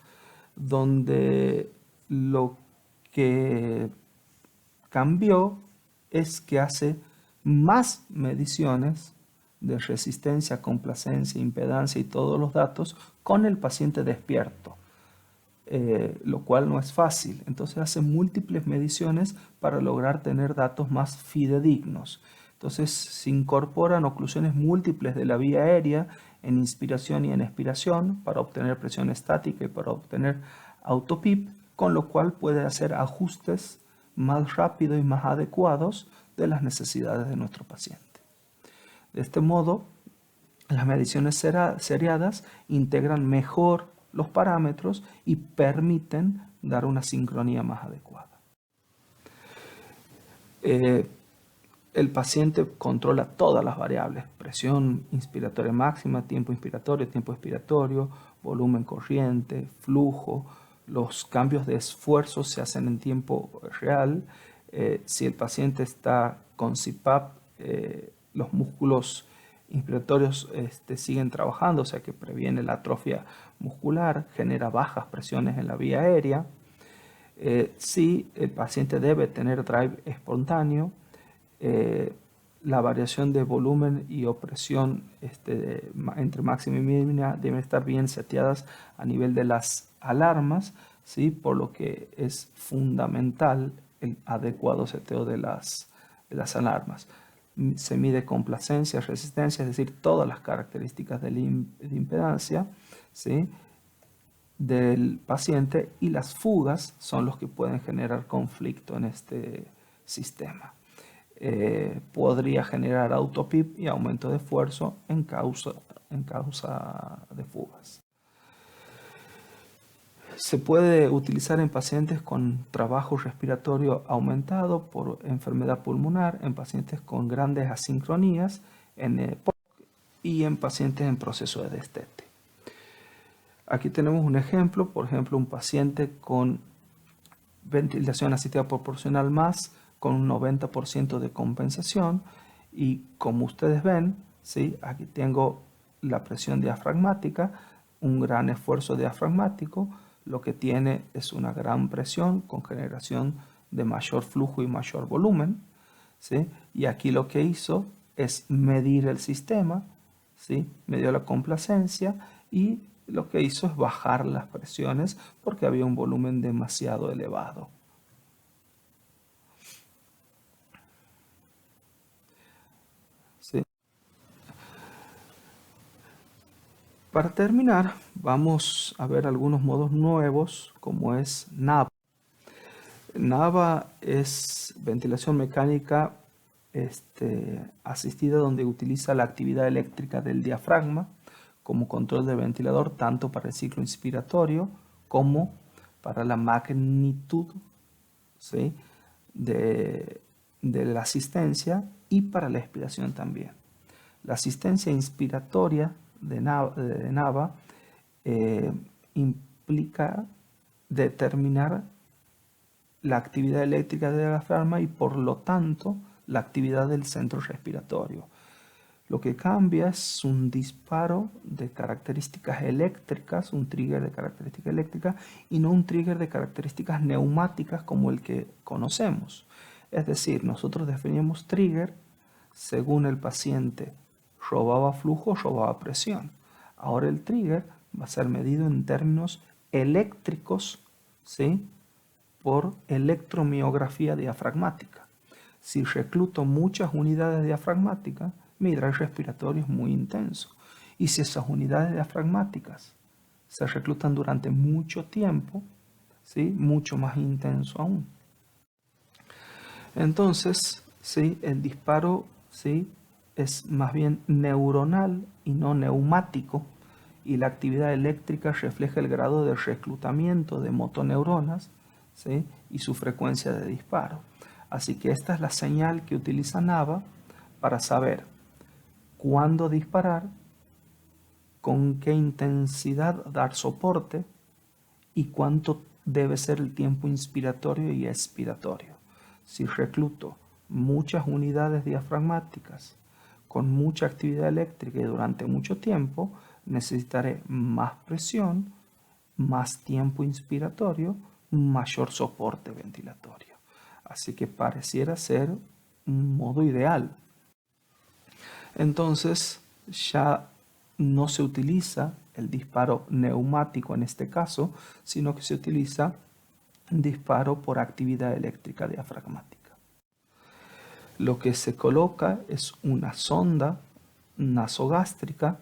donde lo que cambió es que hace más mediciones de resistencia, complacencia, impedancia y todos los datos con el paciente despierto, lo cual no es fácil. Entonces hace múltiples mediciones para lograr tener datos más fidedignos. Entonces se incorporan oclusiones múltiples de la vía aérea en inspiración y en expiración para obtener presión estática y para obtener autopip, con lo cual puede hacer ajustes más rápidos y más adecuados de las necesidades de nuestro paciente. De este modo, las mediciones seriadas integran mejor los parámetros y permiten dar una sincronía más adecuada. El paciente controla todas las variables: presión inspiratoria máxima, tiempo expiratorio, volumen corriente, flujo. Los cambios de esfuerzo se hacen en tiempo real. Si el paciente está con CPAP, los músculos inspiratorios siguen trabajando, o sea que previene la atrofia muscular, genera bajas presiones en la vía aérea. Si el paciente debe tener drive espontáneo, la variación de volumen y opresión entre máxima y mínima deben estar bien seteadas a nivel de las alarmas, ¿sí?, por lo que es fundamental el adecuado seteo de las alarmas. Se mide complacencia, resistencia, es decir, todas las características de impedancia, ¿sí?, del paciente, y las fugas son los que pueden generar conflicto en este sistema. Podría generar autopip y aumento de esfuerzo en causa de fugas. Se puede utilizar en pacientes con trabajo respiratorio aumentado por enfermedad pulmonar, en pacientes con grandes asincronías y en pacientes en proceso de destete. Aquí tenemos un ejemplo, por ejemplo, un paciente con ventilación asistida proporcional más, con un 90% de compensación, y como ustedes ven, ¿sí?, aquí tengo la presión diafragmática, un gran esfuerzo diafragmático, lo que tiene es una gran presión con generación de mayor flujo y mayor volumen, ¿sí? Y aquí lo que hizo es medir el sistema, ¿sí?, midió la complacencia y lo que hizo es bajar las presiones porque había un volumen demasiado elevado. ¿Sí? Para terminar, vamos a ver algunos modos nuevos, como es NAVA. NAVA es ventilación mecánica asistida, donde utiliza la actividad eléctrica del diafragma como control del ventilador, tanto para el ciclo inspiratorio como para la magnitud, ¿sí?, de la asistencia, y para la expiración también. La asistencia inspiratoria de NAVA implica determinar la actividad eléctrica del diafragma y por lo tanto la actividad del centro respiratorio. Lo que cambia es un disparo de características eléctricas, un trigger de características eléctricas, y no un trigger de características neumáticas como el que conocemos. Es decir, nosotros definimos trigger según el paciente robaba flujo o robaba presión. Ahora el trigger va a ser medido en términos eléctricos, ¿sí?, por electromiografía diafragmática. Si recluto muchas unidades diafragmáticas, mi drive respiratorio es muy intenso. Y si esas unidades diafragmáticas se reclutan durante mucho tiempo, ¿sí?, mucho más intenso aún. Entonces, ¿sí?, el disparo, ¿sí?, es más bien neuronal y no neumático, y la actividad eléctrica refleja el grado de reclutamiento de motoneuronas, ¿sí?, y su frecuencia de disparo. Así que esta es la señal que utiliza NAVA para saber cuándo disparar, con qué intensidad dar soporte y cuánto debe ser el tiempo inspiratorio y expiratorio. Si recluto muchas unidades diafragmáticas con mucha actividad eléctrica y durante mucho tiempo, necesitaré más presión, más tiempo inspiratorio, mayor soporte ventilatorio. Así que pareciera ser un modo ideal. Entonces ya no se utiliza el disparo neumático en este caso, sino que se utiliza un disparo por actividad eléctrica diafragmática. Lo que se coloca es una sonda nasogástrica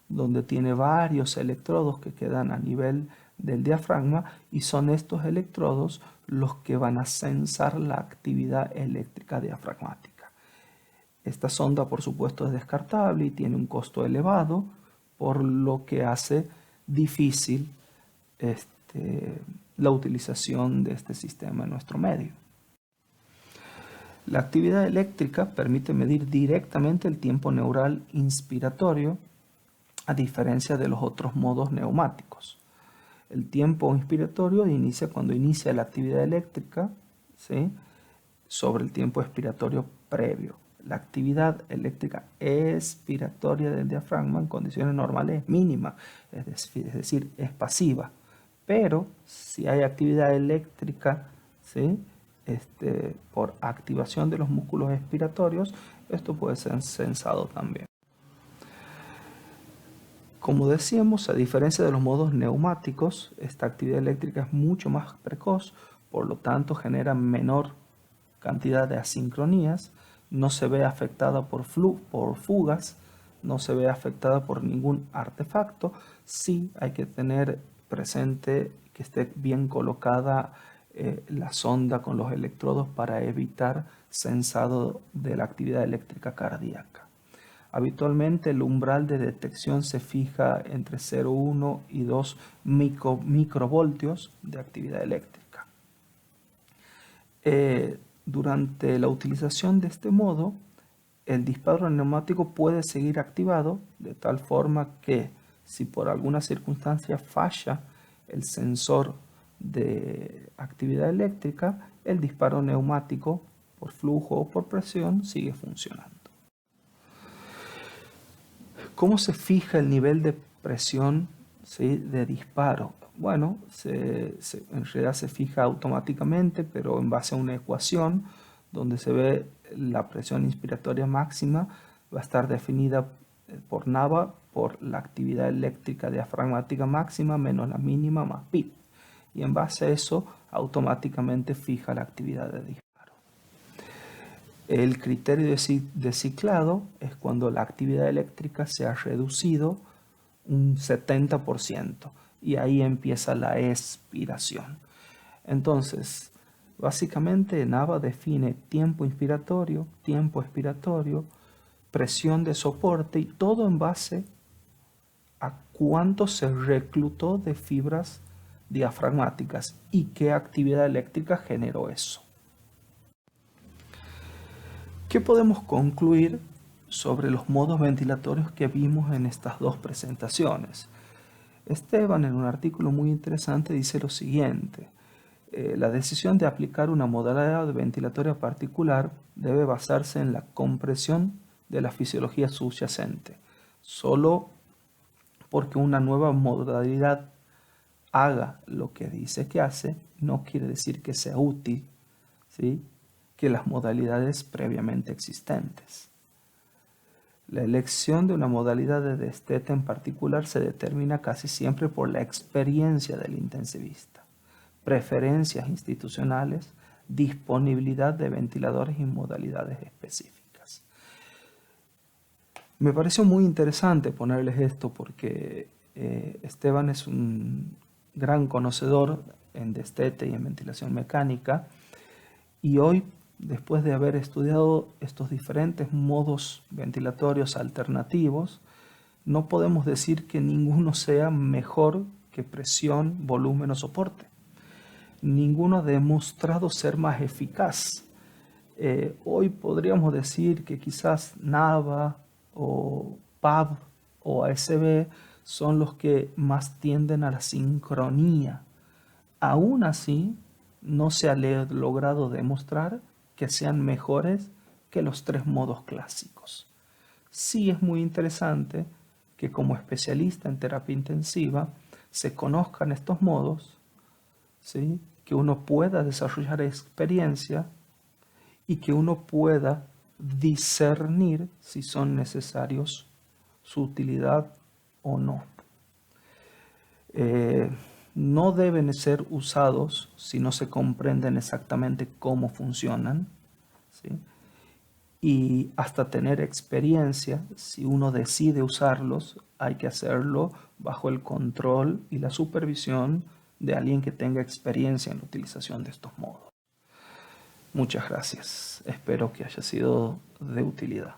donde tiene varios electrodos que quedan a nivel del diafragma, y son estos electrodos los que van a censar la actividad eléctrica diafragmática. Esta sonda, por supuesto, es descartable y tiene un costo elevado, por lo que hace difícil la utilización de este sistema en nuestro medio. La actividad eléctrica permite medir directamente el tiempo neural inspiratorio, a diferencia de los otros modos neumáticos. El tiempo inspiratorio inicia cuando inicia la actividad eléctrica, ¿sí?, sobre el tiempo expiratorio previo. La actividad eléctrica expiratoria del diafragma en condiciones normales es mínima, es decir, es pasiva. Pero si hay actividad eléctrica, ¿sí?, por activación de los músculos expiratorios, esto puede ser censado también. Como decíamos, a diferencia de los modos neumáticos, esta actividad eléctrica es mucho más precoz, por lo tanto genera menor cantidad de asincronías, no se ve afectada por fugas, no se ve afectada por ningún artefacto. Sí hay que tener presente que esté bien colocada la sonda con los electrodos para evitar censado de la actividad eléctrica cardíaca. Habitualmente el umbral de detección se fija entre 0,1 y 2 microvoltios de actividad eléctrica. Durante la utilización de este modo, el disparo neumático puede seguir activado, de tal forma que si por alguna circunstancia falla el sensor de actividad eléctrica, el disparo neumático por flujo o por presión sigue funcionando. ¿Cómo se fija el nivel de presión, ¿sí?, de disparo? Bueno, en realidad se fija automáticamente, pero en base a una ecuación donde se ve la presión inspiratoria máxima va a estar definida por NAVA por la actividad eléctrica diafragmática máxima menos la mínima más pi. Y en base a eso automáticamente fija la actividad de disparo. El criterio de ciclado es cuando la actividad eléctrica se ha reducido un 70% y ahí empieza la expiración. Entonces, básicamente NAVA define tiempo inspiratorio, tiempo expiratorio, presión de soporte y todo en base a cuánto se reclutó de fibras diafragmáticas y qué actividad eléctrica generó eso. ¿Qué podemos concluir sobre los modos ventilatorios que vimos en estas dos presentaciones? Esteban, en un artículo muy interesante, dice lo siguiente: la decisión de aplicar una modalidad ventilatoria particular debe basarse en la comprensión de la fisiología subyacente. Solo porque una nueva modalidad haga lo que dice que hace, no quiere decir que sea útil, ¿sí?, que las modalidades previamente existentes. La elección de una modalidad de destete en particular se determina casi siempre por la experiencia del intensivista, preferencias institucionales, disponibilidad de ventiladores y modalidades específicas. Me pareció muy interesante ponerles esto porque Esteban es un gran conocedor en destete y en ventilación mecánica, y hoy, después de haber estudiado estos diferentes modos ventilatorios alternativos, no podemos decir que ninguno sea mejor que presión, volumen o soporte. Ninguno ha demostrado ser más eficaz. Hoy podríamos decir que quizás NAVA o PAV o ASB son los que más tienden a la sincronía. Aún así, no se ha logrado demostrar que sean mejores que los tres modos clásicos. Sí es muy interesante que como especialista en terapia intensiva se conozcan estos modos, ¿sí?, que uno pueda desarrollar experiencia y que uno pueda discernir si son necesarios su utilidad o no. No deben ser usados si no se comprenden exactamente cómo funcionan, ¿sí?, y hasta tener experiencia, si uno decide usarlos, hay que hacerlo bajo el control y la supervisión de alguien que tenga experiencia en la utilización de estos modos. Muchas gracias. Espero que haya sido de utilidad.